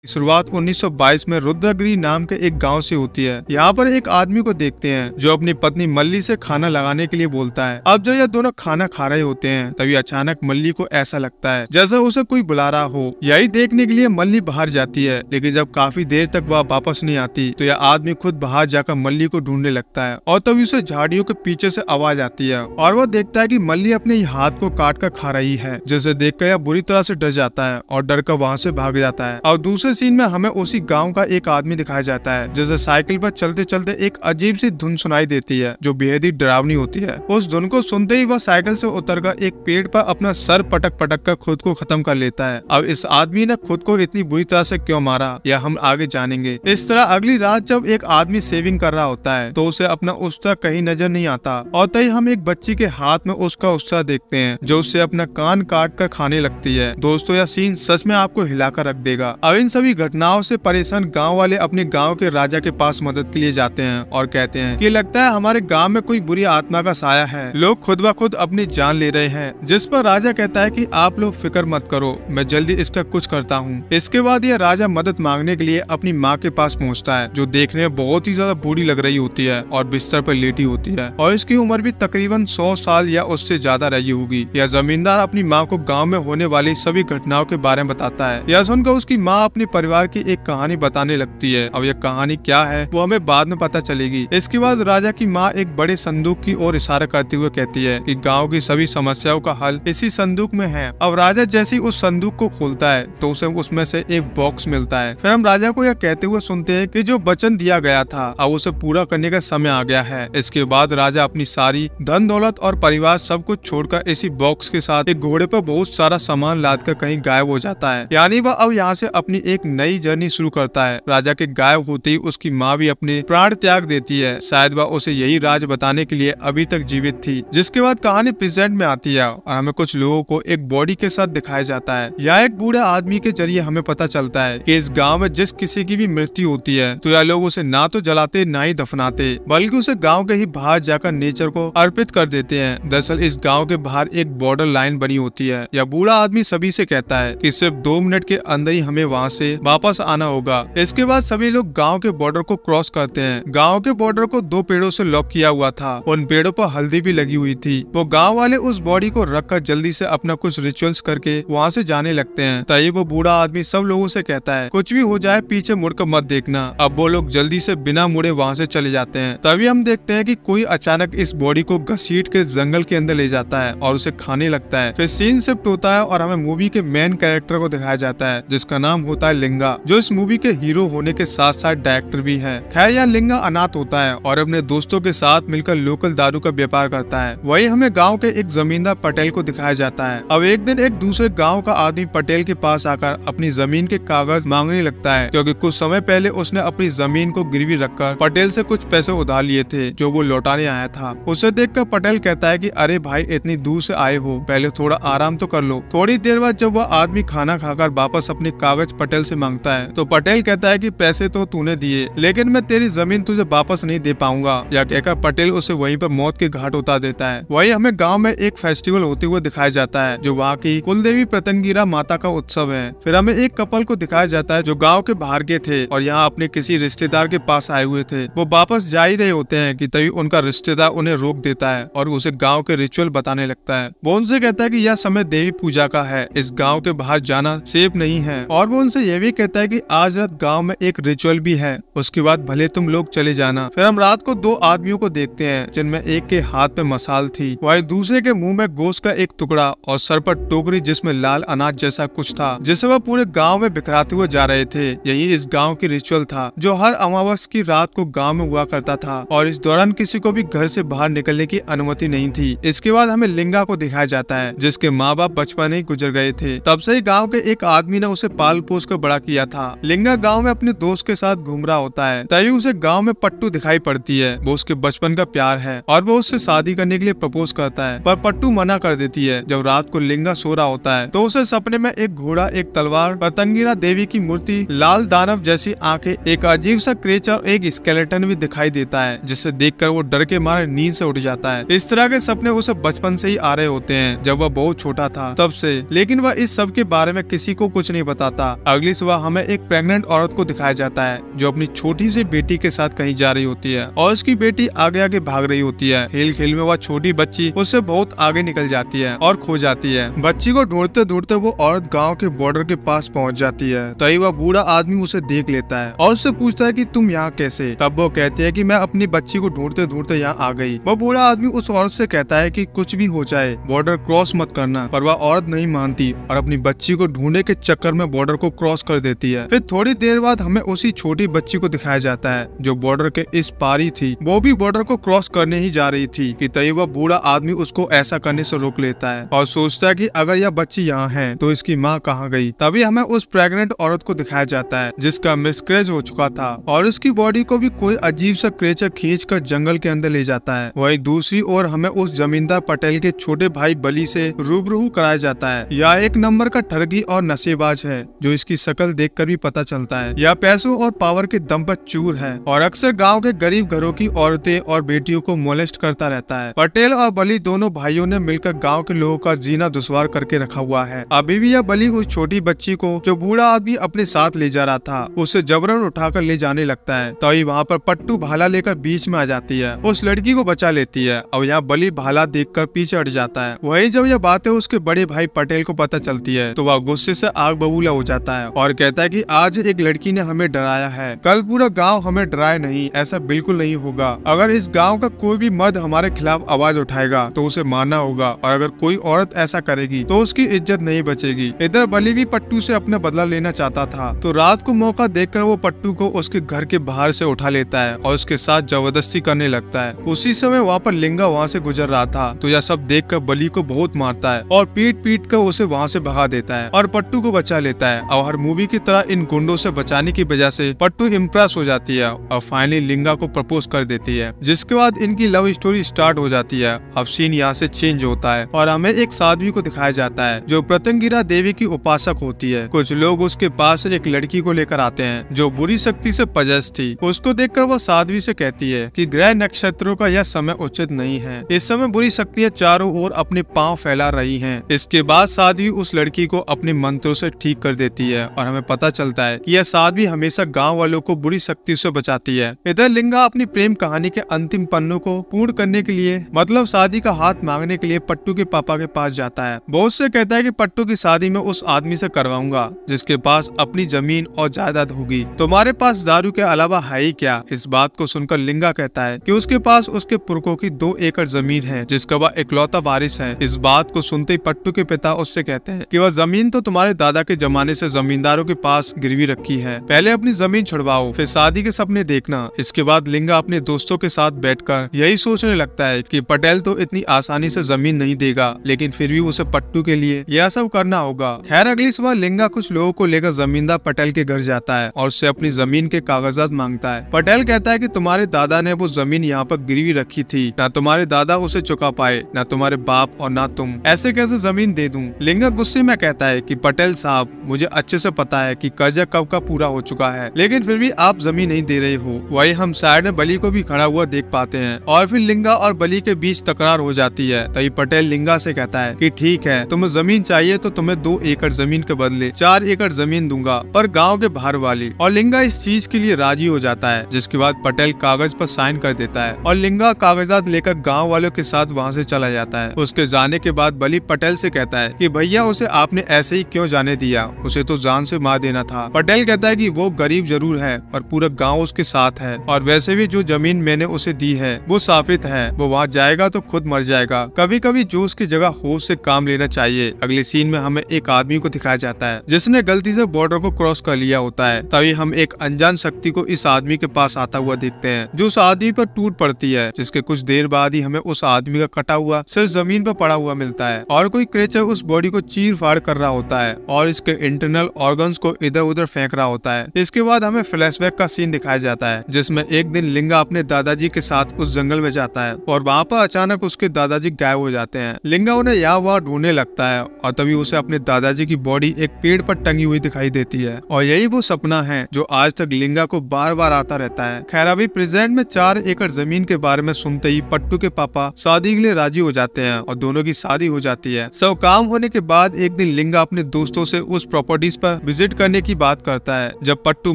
शुरुआत 1922 में रुद्रगिरी नाम के एक गांव से होती है। यहाँ पर एक आदमी को देखते हैं जो अपनी पत्नी मल्ली से खाना लगाने के लिए बोलता है। अब जब यह दोनों खाना खा रहे होते हैं तभी अचानक मल्ली को ऐसा लगता है जैसे उसे कोई बुला रहा हो। यही देखने के लिए मल्ली बाहर जाती है, लेकिन जब काफी देर तक वह वापस नहीं आती तो यह आदमी खुद बाहर जाकर मल्ली को ढूंढने लगता है और तभी उसे झाड़ियों के पीछे से आवाज आती है और वह देखता है कि मल्ली अपने हाथ को काट कर खा रही है, जिसे देखकर यह बुरी तरह से डर जाता है और डर कर वहाँ से भाग जाता है। और दूसरे सीन में हमें उसी गांव का एक आदमी दिखाया जाता है जिसे साइकिल पर चलते चलते एक अजीब सी धुन सुनाई देती है जो बेहद ही डरावनी होती है। उस धुन को सुनते ही वह साइकिल से उतरकर एक पेड़ पर अपना सर पटक पटक कर खुद को खत्म कर लेता है। अब इस आदमी ने खुद को इतनी बुरी तरह से क्यों मारा यह हम आगे जानेंगे। इस तरह अगली रात जब एक आदमी सेविंग कर रहा होता है तो उसे अपना उत्साह कहीं नजर नहीं आता और तभी हम एक बच्ची के हाथ में उसका उत्साह देखते हैं जो उससे अपना कान काट कर खाने लगती है। दोस्तों, यह सीन सच में आपको हिलाकर रख देगा। अब इन सभी घटनाओं से परेशान गांव वाले अपने गांव के राजा के पास मदद के लिए जाते हैं और कहते हैं कि लगता है हमारे गांव में कोई बुरी आत्मा का साया है, लोग खुद ब खुद अपनी जान ले रहे हैं। जिस पर राजा कहता है कि आप लोग फिक्र मत करो, मैं जल्दी इसका कुछ करता हूँ। इसके बाद यह राजा मदद मांगने के लिए अपनी माँ के पास पहुँचता है जो देखने में बहुत ही ज्यादा बूढ़ी लग रही होती है और बिस्तर पर लेटी होती है और इसकी उम्र भी तकरीबन 100 साल या उससे ज्यादा रही होगी। यह जमींदार अपनी माँ को गाँव में होने वाली सभी घटनाओं के बारे में बताता है। यह सुनकर उसकी माँ अपने परिवार की एक कहानी बताने लगती है। अब यह कहानी क्या है वो हमें बाद में पता चलेगी। इसके बाद राजा की माँ एक बड़े संदूक की ओर इशारा करते हुए कहती है कि गांव की सभी समस्याओं का हल इसी संदूक में है। अब राजा जैसे ही उस संदूक को खोलता है तो उसे उसमें से एक बॉक्स मिलता है। फिर हम राजा को यह कहते हुए सुनते हैं कि जो वचन दिया गया था अब उसे पूरा करने का समय आ गया है। इसके बाद राजा अपनी सारी धन दौलत और परिवार सब कुछ छोड़कर इसी बॉक्स के साथ एक घोड़े पर बहुत सारा सामान लाद कर कहीं गायब हो जाता है। यानी वह अब यहाँ से अपनी एक नई जर्नी शुरू करता है। राजा के गायब होते ही उसकी माँ भी अपने प्राण त्याग देती है। शायद वह उसे यही राज बताने के लिए अभी तक जीवित थी। जिसके बाद कहानी प्रेजेंट में आती है और हमें कुछ लोगों को एक बॉडी के साथ दिखाया जाता है। यह एक बूढ़े आदमी के जरिए हमें पता चलता है कि इस गांव में जिस किसी की भी मृत्यु होती है तो यह लोग उसे ना तो जलाते ना ही दफनाते, बल्कि उसे गाँव के ही बाहर जाकर नेचर को अर्पित कर देते हैं। दरअसल इस गाँव के बाहर एक बॉर्डर लाइन बनी होती है। यह बूढ़ा आदमी सभी से कहता है कि सिर्फ 2 मिनट के अंदर ही हमें वहाँ से वापस आना होगा। इसके बाद सभी लोग गांव के बॉर्डर को क्रॉस करते हैं। गांव के बॉर्डर को 2 पेड़ों से लॉक किया हुआ था। उन पेड़ों पर हल्दी भी लगी हुई थी। वो गांव वाले उस बॉडी को रखकर जल्दी से अपना कुछ रिचुअल्स करके वहाँ से जाने लगते हैं। तभी वो बूढ़ा आदमी सब लोगों से कहता है कुछ भी हो जाए पीछे मुड़कर मत देखना। अब वो लोग जल्दी से बिना मुड़े वहाँ से चले जाते हैं। तभी हम देखते हैं कि कोई अचानक इस बॉडी को घसीट के जंगल के अंदर ले जाता है और उसे खाने लगता है। फिर सीन शिफ्ट होता है और हमें मूवी के मेन कैरेक्टर को दिखाया जाता है जिसका नाम होता है लिंगा, जो इस मूवी के हीरो होने के साथ साथ डायरेक्टर भी है। खैर यह लिंगा अनाथ होता है और अपने दोस्तों के साथ मिलकर लोकल दारू का व्यापार करता है। वही हमें गांव के एक जमींदार पटेल को दिखाया जाता है। अब एक दिन एक दूसरे गांव का आदमी पटेल के पास आकर अपनी जमीन के कागज मांगने लगता है क्योंकि कुछ समय पहले उसने अपनी जमीन को गिरवी रखकर पटेल से कुछ पैसे उधार लिए थे जो वो लौटाने आया था। उसे देखकर पटेल कहता है कि अरे भाई इतनी दूर से आए हो, पहले थोड़ा आराम तो कर लो। थोड़ी देर बाद जब वह आदमी खाना खाकर वापस अपने कागज पटेल से मांगता है तो पटेल कहता है कि पैसे तो तूने दिए लेकिन मैं तेरी जमीन तुझे वापस नहीं दे पाऊंगा। यह कहकर पटेल उसे वहीं पर मौत के घाट उतार देता है। वही हमें गांव में एक फेस्टिवल होते हुए दिखाया जाता है जो वहाँ की कुलदेवी प्रतंगिरा माता का उत्सव है। फिर हमें एक कपल को दिखाया जाता है जो गाँव के बाहर गए थे और यहाँ अपने किसी रिश्तेदार के पास आए हुए थे। वो वापस जा ही रहे होते हैं कि तभी उनका रिश्तेदार उन्हें रोक देता है और उसे गाँव के रिचुअल बताने लगता है। वो उनसे कहता है कि यह समय देवी पूजा का है, इस गाँव के बाहर जाना सेफ नहीं है। और वो उनसे यह भी कहता है कि आज रात गांव में एक रिचुअल भी है, उसके बाद भले तुम लोग चले जाना। फिर हम रात को 2 आदमियों को देखते हैं जिनमें एक के हाथ में मसाल थी, वहीं दूसरे के मुंह में गोश्त का एक टुकड़ा और सर पर टोकरी जिसमें लाल अनाज जैसा कुछ था जिसे वह पूरे गांव में बिखराते हुए जा रहे थे। यही इस गांव की रिचुअल था जो हर अमावस की रात को गाँव में हुआ करता था और इस दौरान किसी को भी घर से बाहर निकलने की अनुमति नहीं थी। इसके बाद हमें लिंगा को दिखाया जाता है जिसके माँ बाप बचपन ही गुजर गए थे। तब से ही गाँव के एक आदमी ने उसे पाल पोस कर बड़ा किया था। लिंगा गांव में अपने दोस्त के साथ घूम रहा होता है तभी उसे गांव में पट्टू दिखाई पड़ती है। वो उसके बचपन का प्यार है और वो उससे शादी करने के लिए प्रपोज करता है पर पट्टू मना कर देती है। जब रात को लिंगा सो रहा होता है तो उसे सपने में एक घोड़ा, एक तलवार, प्रतंगिरा देवी की मूर्ति, लाल दानव जैसी आंखें, एक अजीब सा क्रेचर और एक स्केलेटन भी दिखाई देता है जिसे देखकर वो डर के मारे नींद से उठ जाता है। इस तरह के सपने उसे बचपन से ही आ रहे होते हैं जब वह बहुत छोटा था तब से, लेकिन वह इस सब के बारे में किसी को कुछ नहीं बताता। अगली अगली सुबह हमें एक प्रेग्नेंट औरत को दिखाया जाता है जो अपनी छोटी सी बेटी के साथ कहीं जा रही होती है और उसकी बेटी आगे आगे भाग रही होती है। खेल खेल में वह छोटी बच्ची उससे बहुत आगे निकल जाती है और खो जाती है। बच्ची को ढूंढते ढूंढते वो औरत गाँव के बॉर्डर के पास पहुँच जाती है। तभी वह बूढ़ा आदमी उसे देख लेता है और उससे पूछता है कि तुम यहाँ कैसे। तब वो कहती है कि मैं अपनी बच्ची को ढूंढते ढूंढते यहाँ आ गई। वो बूढ़ा आदमी उस औरत से कहता है कि कुछ भी हो जाए बॉर्डर क्रॉस मत करना, पर वह औरत नहीं मानती और अपनी बच्ची को ढूंढने के चक्कर में बॉर्डर को क्रॉस कर देती है। फिर थोड़ी देर बाद हमें उसी छोटी बच्ची को दिखाया जाता है जो बॉर्डर के इस पार ही थी। वो भी बॉर्डर को क्रॉस करने ही जा रही थी कि तभी वह बूढ़ा आदमी उसको ऐसा करने से रोक लेता है और सोचता है कि अगर यह बच्ची यहाँ है तो इसकी माँ कहाँ गई। तभी हमें उस प्रेग्नेंट औरत को दिखाया जाता है जिसका मिसकैरेज हो चुका था और उसकी बॉडी को भी कोई अजीब सा क्रेचर खींच कर जंगल के अंदर ले जाता है। वही दूसरी ओर हमें उस जमींदार पटेल के छोटे भाई बली से रूबरू कराया जाता है। यह एक नंबर का ठगी और नशेबाज है जो इसकी शक्ल देखकर भी पता चलता है। यह पैसों और पावर के दम पर चूर है और अक्सर गांव के गरीब घरों की औरतें और बेटियों को मोलेस्ट करता रहता है। पटेल और बली दोनों भाइयों ने मिलकर गांव के लोगों का जीना दुश्वार करके रखा हुआ है। अभी भी यह बली उस छोटी बच्ची को जो बूढ़ा आदमी अपने साथ ले जा रहा था उसे जबरन उठाकर ले जाने लगता है। तभी वहाँ पर पट्टू भाला लेकर बीच में आ जाती है, उस लड़की को बचा लेती है और यहाँ बली भाला देखकर पीछे हट जाता है। वहीं जब यह बातें उसके बड़े भाई पटेल को पता चलती है तो वह गुस्से से आग बबूला हो जाता है और कहता है कि आज एक लड़की ने हमें डराया है, कल पूरा गांव हमें डराए नहीं, ऐसा बिल्कुल नहीं होगा। अगर इस गांव का कोई भी मर्द हमारे खिलाफ आवाज उठाएगा तो उसे मारना होगा और अगर कोई औरत ऐसा करेगी तो उसकी इज्जत नहीं बचेगी। इधर बली भी पट्टू से अपना बदला लेना चाहता था तो रात को मौका देखकर वो पट्टू को उसके घर के बाहर से उठा लेता है और उसके साथ जबरदस्ती करने लगता है। उसी समय वहाँ पर लिंगा वहाँ से गुजर रहा था तो यह सब देखकर बली को बहुत मारता है और पीट पीट कर उसे वहाँ से भगा देता है और पट्टू को बचा लेता है। और हर मूवी की तरह इन गुंडों से बचाने की वजह से पट्टू इम्प्रेस हो जाती है और फाइनली लिंगा को प्रपोज कर देती है, जिसके बाद इनकी लव स्टोरी स्टार्ट हो जाती है। अब सीन यहाँ से चेंज होता है और हमें एक साध्वी को दिखाया जाता है जो प्रत्यंगिरा देवी की उपासक होती है। कुछ लोग उसके पास एक लड़की को लेकर आते हैं जो बुरी शक्ति से पजेस थी। उसको देखकर वह साध्वी से कहती है कि ग्रह नक्षत्रों का यह समय उचित नहीं है, इस समय बुरी शक्तियाँ चारों ओर अपने पांव फैला रही हैं। इसके बाद साध्वी उस लड़की को अपने मंत्रों से ठीक कर देती है और हमें पता चलता है कि यह साध्वी हमेशा गांव वालों को बुरी शक्ति से बचाती है। इधर लिंगा अपनी प्रेम कहानी के अंतिम पन्नों को पूर्ण करने के लिए मतलब शादी का हाथ मांगने के लिए पट्टू के पापा के पास जाता है। वो उससे कहता है कि पट्टू की शादी में उस आदमी से करवाऊंगा जिसके पास अपनी जमीन और जायदाद होगी, तुम्हारे पास दारू के अलावा है ही क्या। इस बात को सुनकर लिंगा कहता है कि उसके पास उसके पुरखों की 2 एकड़ जमीन है जिसका वह इकलौता वारिस है। इस बात को सुनते ही पट्टू के पिता उससे कहते हैं कि वह जमीन तो तुम्हारे दादा के जमाने से जमींदारों के पास गिरवी रखी है, पहले अपनी जमीन छुड़वाओ फिर शादी के सपने देखना। इसके बाद लिंगा अपने दोस्तों के साथ बैठकर यही सोचने लगता है कि पटेल तो इतनी आसानी से जमीन नहीं देगा, लेकिन फिर भी उसे पट्टू के लिए यह सब करना होगा। खैर अगली सुबह लिंगा कुछ लोगों को लेकर जमींदार पटेल के घर जाता है और उससे अपनी जमीन के कागजात मांगता है। पटेल कहता है कि तुम्हारे दादा ने वो जमीन यहाँ पर गिरवी रखी थी, ना तुम्हारे दादा उसे चुका पाए, ना तुम्हारे बाप और ना तुम, ऐसे कैसे जमीन दे दूं। लिंगा गुस्से में कहता है कि पटेल साहब मुझे अच्छे से पता है कि कर्जा कब का पूरा हो चुका है, लेकिन फिर भी आप जमीन नहीं दे रहे हो। वही हम साइड में बली को भी खड़ा हुआ देख पाते हैं और फिर लिंगा और बली के बीच तकरार हो जाती है। तभी पटेल लिंगा से कहता है कि ठीक है, तुम्हें जमीन चाहिए तो तुम्हें 2 एकड़ जमीन के बदले 4 एकड़ जमीन दूंगा, पर गाँव के बाहर वाली। और लिंगा इस चीज के लिए राजी हो जाता है, जिसके बाद पटेल कागज पर साइन कर देता है और लिंगा कागजात लेकर गाँव वालों के साथ वहाँ से चला जाता है। उसके जाने के बाद बली पटेल से कहता है कि भैया उसे आपने ऐसे ही क्यों जाने दिया, उसे तो जान से मार देना था। पटेल कहता है कि वो गरीब जरूर है पर पूरा गांव उसके साथ है और वैसे भी जो जमीन मैंने उसे दी है वो साबित है, वो वहाँ जाएगा तो खुद मर जाएगा। कभी कभी जोश की जगह होश से काम लेना चाहिए। अगले सीन में हमें एक आदमी को दिखाया जाता है जिसने गलती से बॉर्डर को क्रॉस कर लिया होता है। तभी हम एक अनजान शक्ति को इस आदमी के पास आता हुआ देखते हैं जो उस आदमी पर टूट पड़ती है, जिसके कुछ देर बाद ही हमें उस आदमी का कटा हुआ सिर जमीन पर पड़ा हुआ मिलता है और कोई क्रेचर उस बॉडी को चीर फाड़ कर रहा होता है और इसके इंटरनल ऑर्गन्स को इधर उधर फेंक रहा होता है। इसके बाद हमें फ्लैशबैक का सीन दिखाया जाता है जिसमें एक दिन लिंगा अपने दादाजी के साथ उस जंगल में जाता है और वहाँ पर अचानक उसके दादाजी गायब हो जाते हैं। लिंगा उन्हें यहाँ वहाँ ढूंढने लगता है और तभी उसे अपने दादाजी की बॉडी एक पेड़ पर टंगी हुई दिखाई देती है और यही वो सपना है जो आज तक लिंगा को बार बार आता रहता है। खैर अभी प्रेजेंट में 4 एकड़ जमीन के बारे में सुनते ही पट्टू के पापा शादी के लिए राजी हो जाते हैं और दोनों की शादी हो जाती है। सब काम होने के बाद एक दिन लिंगा अपने दोस्तों से उस प्रॉपर्टीज पर विजिट करने की बात करता है। जब पट्टू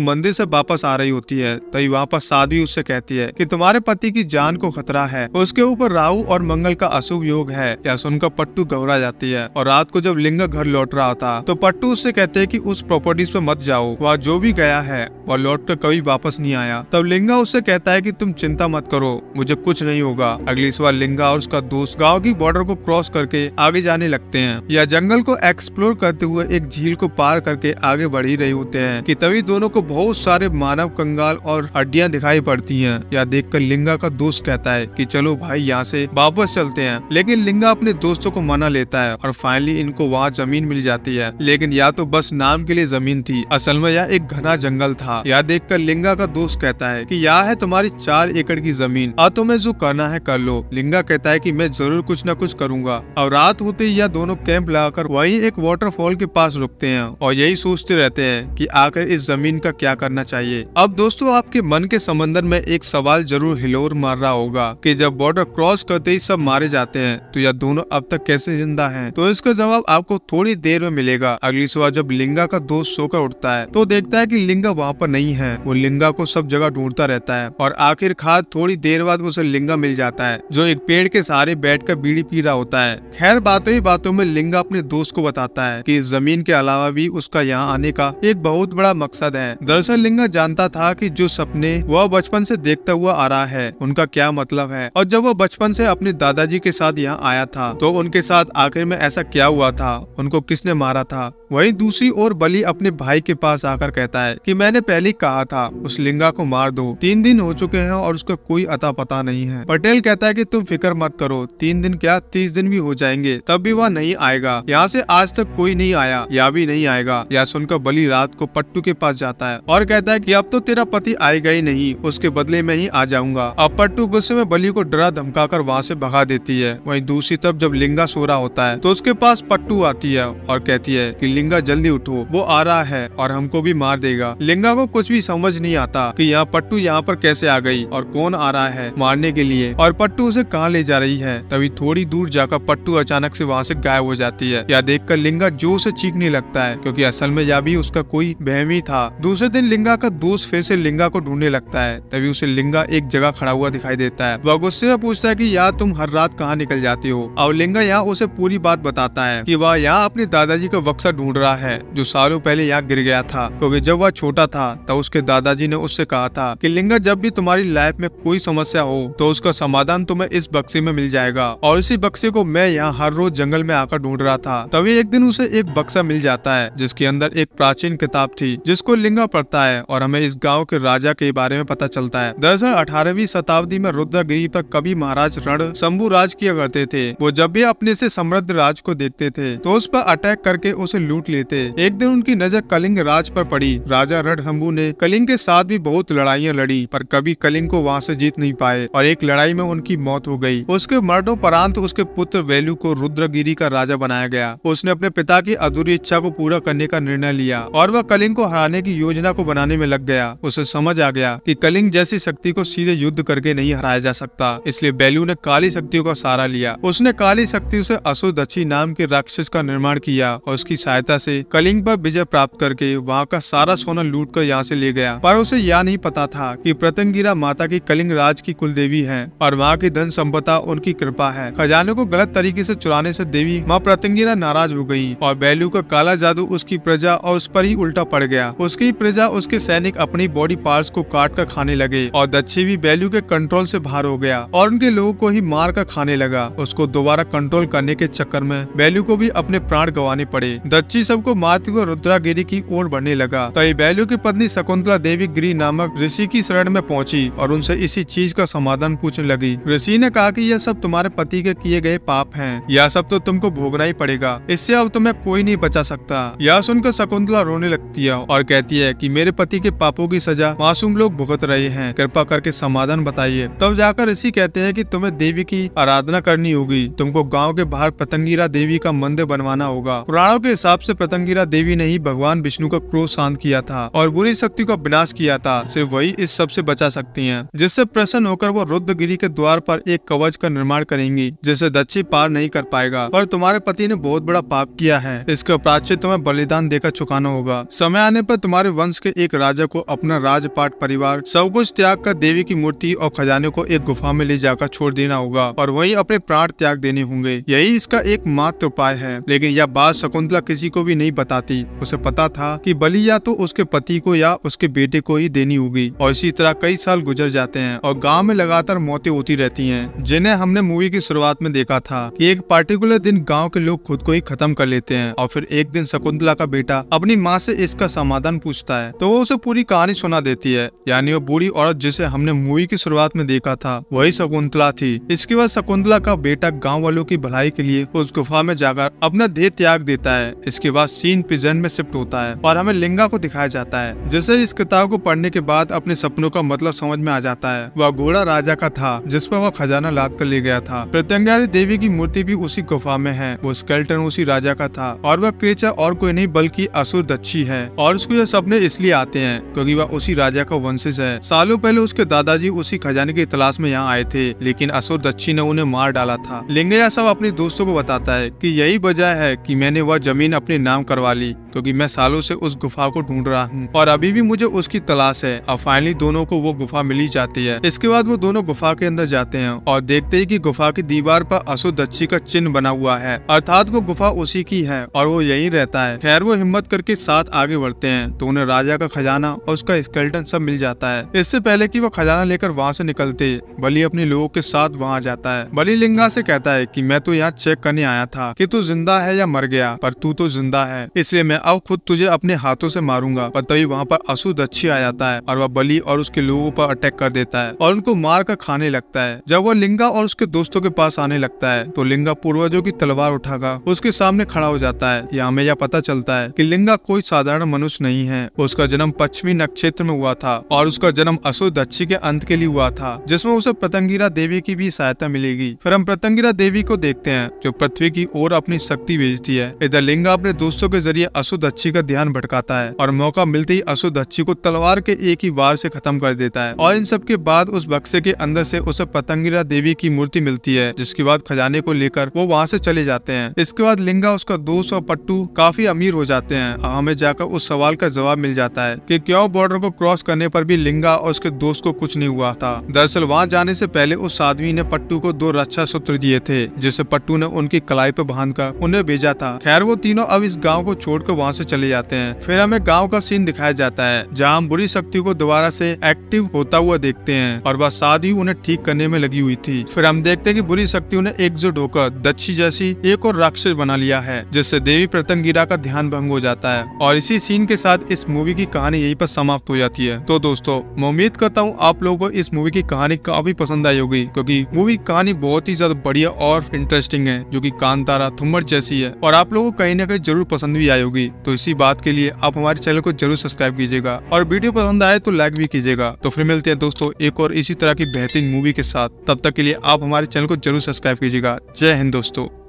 मंदिर से वापस आ रही होती है तभी वहाँ पर साध्वी उससे कहती है कि तुम्हारे पति की जान को खतरा है, उसके ऊपर राहु और मंगल का अशुभ योग है। यह सुनकर पट्टू घबरा जाती है और रात को जब लिंगा घर लौट रहा था तो पट्टू उससे कहते हैं कि उस प्रॉपर्टीज पे मत जाओ, वहाँ जो भी गया है वह लौट कर कभी वापस नहीं आया। तब लिंगा उससे कहता है कि तुम चिंता मत करो, मुझे कुछ नहीं होगा। अगली सुबह लिंगा और उसका दोस्त गांव की बॉर्डर को क्रॉस करके आगे जाने लगते हैं। या जंगल को एक्सप्लोर करते हुए एक झील को पार करके आगे बढ़ ही रहे होते हैं कि तभी दोनों को बहुत सारे मानव कंगाल और हड्डियां दिखाई पड़ती हैं। यह देखकर लिंगा का दोस्त कहता है कि चलो भाई यहाँ से वापस चलते हैं, लेकिन लिंगा अपने दोस्तों को मना लेता है और फाइनली इनको वहाँ जमीन मिल जाती है। लेकिन या तो बस नाम के लिए जमीन थी, असल में यह एक घना जंगल था। यह देखकर लिंगा का दोस्त कहता है कि यह है तुम्हारी 4 एकड़ की जमीन, अब तुम्हें जो करना है कर लो। लिंगा कहता है कि मैं जरूर कुछ न कुछ करूंगा। अब रात होते ही यह दोनों कैंप लगाकर वहीं एक वाटरफॉल के पास रुकते हैं और यही सोचते रहते हैं कि आखिर इस जमीन का क्या करना चाहिए। अब दोस्तों आपके मन के समंदर में एक सवाल जरूर हिलोर मार रहा होगा कि जब बॉर्डर क्रॉस करते ही सब मारे जाते हैं तो यह दोनों अब तक कैसे जिंदा हैं? तो इसका जवाब आपको थोड़ी देर में मिलेगा। अगली सुबह जब लिंगा का दोस्त सोकर उठता है तो देखता है कि लिंगा वहाँ पर नहीं है। वो लिंगा को सब जगह ढूंढता रहता है और आखिरकार थोड़ी देर बाद उसे लिंगा मिल जाता है जो एक पेड़ के सहारे बैठकर बीड़ी पी रहा होता है। खैर बातों ही बातों में लिंगा अपने दोस्त को बताता है कि इस जमीन के अलावा भी उसका यहाँ आने का एक बहुत बड़ा मकसद है। दरअसल लिंगा जानता था कि जो सपने वह बचपन से देखता हुआ आ रहा है उनका क्या मतलब है, और जब वह बचपन से अपने दादाजी के साथ यहाँ आया था तो उनके साथ आखिर में ऐसा क्या हुआ था, उनको किसने मारा था। वहीं दूसरी ओर बली अपने भाई के पास आकर कहता है कि मैंने पहले कहा था उस लिंगा को मार दो, 3 दिन हो चुके हैं और उसका कोई अता पता नहीं है। पटेल कहता है कि तुम फिक्र मत करो, 3 दिन क्या 30 दिन भी हो जाएंगे तब भी वह नहीं आएगा। यहाँ से आज तक कोई नहीं आया या भी नहीं आएगा। यह सुनकर बली रात को पट्टू के पास जाता है और कहता है कि अब तो तेरा पति आएगा ही नहीं, उसके बदले में ही आ जाऊंगा। अब पट्टू गुस्से में बली को डरा धमका कर वहाँ से भगा देती है। वहीं दूसरी तरफ जब लिंगा सो रहा होता है तो उसके पास पट्टू आती है और कहती है कि लिंगा जल्दी उठो, वो आ रहा है और हमको भी मार देगा। लिंगा को कुछ भी समझ नहीं आता कि यहाँ पट्टू यहाँ पर कैसे आ गई और कौन आ रहा है मारने के लिए और पट्टू उसे कहाँ ले जा रही है। तभी थोड़ी दूर जाकर पट्टू अचानक से वहाँ से गायब हो जाती है। यह देखकर लिंगा जोर से चीखने लगता है क्योंकि असल में यह भी उसका कोई वहम ही था। दूसरे दिन लिंगा का दोस्त फिर से लिंगा को ढूंढने लगता है। तभी उसे लिंगा एक जगह खड़ा हुआ दिखाई देता है। वह गुस्से में पूछता है कि यार तुम हर रात कहाँ निकल जाती हो। और लिंगा यहाँ उसे पूरी बात बताता है कि वह यहाँ अपने दादाजी का बक्सा ढूंढ रहा है जो सालों पहले यहाँ गिर गया था, क्योंकि जब वह छोटा था तब उसके दादाजी ने उससे कहा था कि लिंगा जब भी तुम्हारी लाइफ में कोई समस्या हो तो उसका समाधान तुम्हें इस बक्से में मिल जाएगा। और इसी बक्से को मैं यहाँ हर रोज जंगल में आकर ढूंढ रहा था। तभी एक दिन उसे एक बक्सा मिल जाता है जिसके अंदर एक प्राचीन किताब थी जिसको लिंगा पढ़ता है और हमें इस गाँव के राजा के बारे में पता चलता है। दरअसल 18वीं शताब्दी में रुद्रगिरी पर कभी महाराज रण शंभु राज किया करते थे। वो जब भी अपने से समृद्ध राज को देखते थे तो उस पर अटैक करके उसे लूट लेते। एक दिन उनकी नजर कलिंग राज पर पड़ी। राजा रणशंभु ने कलिंग के साथ भी बहुत लड़ाइयाँ लड़ी पर कभी कलिंग को वहाँ से जीत नहीं पाए और एक लड़ाई में उनकी मौत हो गई। उसके मरणोपरांत उसके पुत्र वेलु को रुद्रगिरी का राजा बनाया गया। उसने अपने पिता की अधूरी इच्छा को पूरा करने का निर्णय लिया और वह कलिंग को हराने की योजना को बनाने में लग गया। उसे समझ आ गया कि कलिंग जैसी शक्ति को सीधे युद्ध करके नहीं हराया जा सकता, इसलिए बेलू ने काली शक्तियों का सहारा लिया। उसने काली शक्ति से असुदक्षी नाम के राक्षस का निर्माण किया और उसकी सहायता से कलिंग पर विजय प्राप्त करके वहाँ का सारा सोना लूट कर यहाँ से ले गया। पर उसे यह नहीं पता था कि प्रतंगिरा माता की कलिंग राज की कुलदेवी है और वहाँ की धन संपदा उनकी कृपा है। खजाने को गलत तरीके से चुराने से देवी माँ प्रतंगिरा नाराज हो गई और बेलू का काला जादू उसकी प्रजा और उस पर ही उल्टा पड़ गया। उसकी प्रजा उसके सैनिक अपनी बॉडी पार्ट्स को काट कर खाने लगे और दक्षी भी बेलू के कंट्रोल से बाहर हो गया और उनके लोगों को ही मार कर खाने लगा। उसको दोबारा कंट्रोल करने के चक्कर में बेलू को भी अपने प्राण गंवाने पड़े। दक्षी सबको मारते हुए रुद्रागिरी की ओर बढ़ने लगा। तभी बेलू की पत्नी शकुंतला देवी गिरी नामक ऋषि की शरण में पहुंची और उनसे इसी चीज का समाधान पूछने लगी। ऋषि ने कहा कि यह सब तुम्हारे पति के किए गए पाप हैं, यह सब तो तुमको भोगना ही पड़ेगा, इससे अब तुम्हें कोई नहीं बचा सकता। यह सुनकर शकुंतला रोने लगती है और कहती है कि मेरे पति के पापों की सजा मासूम लोग भुगत रहे हैं, कृपा करके समाधान बताइए। तब जाकर ऋषि कहते हैं कि तुम्हें देवी की आराधना करनी होगी, तुमको गाँव के बाहर पतंगिरा देवी का मंदिर बनवाना होगा। पुराणों के हिसाब से प्रत्यंगिरा देवी ने ही भगवान विष्णु का क्रोध शांत किया था और बुरी शक्ति का विनाश किया था। सिर्फ वही इस सब से बचा सकती हैं, जिससे प्रसन्न होकर वो रुद्रगिरी के द्वार पर एक कवच का निर्माण करेंगी जिसे दक्षी पार नहीं कर पाएगा। पर तुम्हारे पति ने बहुत बड़ा पाप किया है, इसका प्रायश्चित तुम्हें बलिदान देकर चुकाना होगा। समय आने पर तुम्हारे वंश के एक राजा को अपना राजपाट परिवार सब कुछ त्याग कर देवी की मूर्ति और खजाने को एक गुफा में ले जाकर छोड़ देना होगा और वहीं अपने प्राण त्याग देने होंगे। यही इसका एकमात्र उपाय है। लेकिन यह बात शकुंतला किसी को भी नहीं बताती। उसे पता था कि बलि या तो उसके पति को या उसके बेटे को ही देनी होगी। और इसी तरह कई साल गुजर जाते हैं और गांव में लगातार मौतें होती रहती हैं, जिन्हें हमने मूवी की शुरुआत में देखा था कि एक पार्टिकुलर दिन गांव के लोग खुद को ही खत्म कर लेते हैं। और फिर एक दिन शकुंतला का बेटा अपनी माँ से इसका समाधान पूछता है तो वो उसे पूरी कहानी सुना देती है। यानी वो बूढ़ी औरत जिसे हमने मूवी की शुरुआत में देखा था वही शकुंतला थी। इसके बाद शकुंतला का बेटा गाँव वालों की भलाई के लिए उस गुफा में जाकर अपना देह त्याग देता है। इसके बाद सीन प्रेजेंट में शिफ्ट होता है और हमें लिंगा को दिखाया जाता है, जिसे इस किताब को पढ़ने के बाद अपने सपनों का मतलब समझ में आ जाता है। वह घोड़ा राजा का था जिस पर वह खजाना लाद कर ले गया था। प्रत्यंगिरा देवी की मूर्ति भी उसी गुफा में है। वो स्केलेटन उसी राजा का था और वह क्रीचर और कोई नहीं बल्कि असुर दक्षी है। और उसको यह सपने इसलिए आते हैं क्योंकि वह उसी राजा का वंशज है। सालों पहले उसके दादाजी उसी खजाने की तलाश में यहाँ आए थे, लेकिन असुर दक्षी ने उन्हें मार डाला था। लिंगा यह सब अपने दोस्तों को बताता है कि यही वजह है कि मैंने वह जमीन अपने नाम करवा ली, क्योंकि मैं सालों से उस गुफा को ढूंढ रहा हूँ और अभी भी मुझे उसकी तलाश है। अब फाइनली दोनों को वो गुफा मिली जाती है। इसके बाद वो दोनों गुफा के अंदर जाते हैं और देखते ही कि गुफा की दीवार पर असुर दक्षी का चिन्ह बना हुआ है, अर्थात वो गुफा उसी की है और वो यही रहता है। खैर वो हिम्मत करके साथ आगे बढ़ते हैं तो उन्हें राजा का खजाना और उसका स्केलेटन सब मिल जाता है। इससे पहले कि वो खजाना लेकर वहाँ से निकलते बलि अपने लोगों के साथ वहाँ जाता है। बलि लिंगा से कहता है कि मैं तो यहाँ चेक करने आया था कि तू जिंदा है या मर गया, पर तू तो जिंदा है, इसलिए मैं अब खुद तुझे अपने हाथों से मारूंगा। पर तभी वहाँ पर असुर दक्षी आ जाता है और वह बलि और उसके लोगों पर अटैक कर देता है और उनको मार कर खाने लगता है। जब वह लिंगा और उसके दोस्तों के पास आने लगता है तो लिंगा पूर्वजों की तलवार उठाकर उसके सामने खड़ा हो जाता है। यहाँ हमें यह पता चलता है कि लिंगा कोई साधारण मनुष्य नहीं है। उसका जन्म पश्चिमी नक्षत्र में हुआ था और उसका जन्म असुर दक्षी के अंत के लिए हुआ था, जिसमें उसे प्रत्यंगिरा देवी की भी सहायता मिलेगी। फिर हम प्रत्यंगिरा देवी को देखते हैं जो पृथ्वी की ओर अपनी शक्ति भेजती है। इधर लिंगा अपने दोस्तों के जरिए असुर दक्षी का ध्यान भटकाता है और मौका मिलते ही असुर दक्षी को तलवार के एक ही वार से खत्म कर देता है। और इन सब के बाद उस बक्से के अंदर से उसे प्रत्यंगिरा देवी की मूर्ति मिलती है, जिसके बाद खजाने को लेकर वो वहाँ से चले जाते हैं। इसके बाद लिंगा, उसका दोस्त और पट्टू काफी अमीर हो जाते हैं। हमें जाकर उस सवाल का जवाब मिल जाता है कि क्यों बॉर्डर को क्रॉस करने पर भी लिंगा और उसके दोस्त को कुछ नहीं हुआ था। दरअसल वहाँ जाने से पहले उस आदमी ने पट्टू को 2 रक्षा सूत्र दिए थे, जिसे पट्टू ने उनकी कलाई पर बांधकर उन्हें भेजा था। खैर वो तीनों अब इस गाँव को छोड़कर वहाँ से चले जाते हैं। फिर हमें गाँव का सीन दिखाया जाता है जहाँ हम बुरी शक्ति को दोबारा से एक्टिव होता हुआ देखते हैं और वह साथ ही उन्हें ठीक करने में लगी हुई थी। फिर हम देखते हैं कि बुरी शक्ति उन्हें एकजुट होकर दक्षी जैसी एक और राक्षस बना लिया है, जिससे देवी प्रत्यंगिरा का ध्यान भंग हो जाता है। और इसी सीन के साथ इस मूवी की कहानी यहीं पर समाप्त हो जाती है। तो दोस्तों, मैं उम्मीद करता हूँ आप लोगों को इस मूवी की कहानी काफी पसंद आई होगी, क्योंकि मूवी कहानी बहुत ही ज्यादा बढ़िया और इंटरेस्टिंग है, जो कि कांतारा थुम्मर जैसी है और आप लोगों को कहीं ना कहीं जरूर पसंद भी आई होगी। तो इसी बात के लिए आप हमारे चैनल को जरूर सब्सक्राइब कीजिएगा और वीडियो पसंद आए तो लाइक भी कीजिएगा। तो फिर मिलते हैं दोस्तों एक और इसी तरह की बेहतरीन मूवी के साथ। तब तक के लिए आप हमारे चैनल को जरूर सब्सक्राइब कीजिएगा। जय हिंद दोस्तों।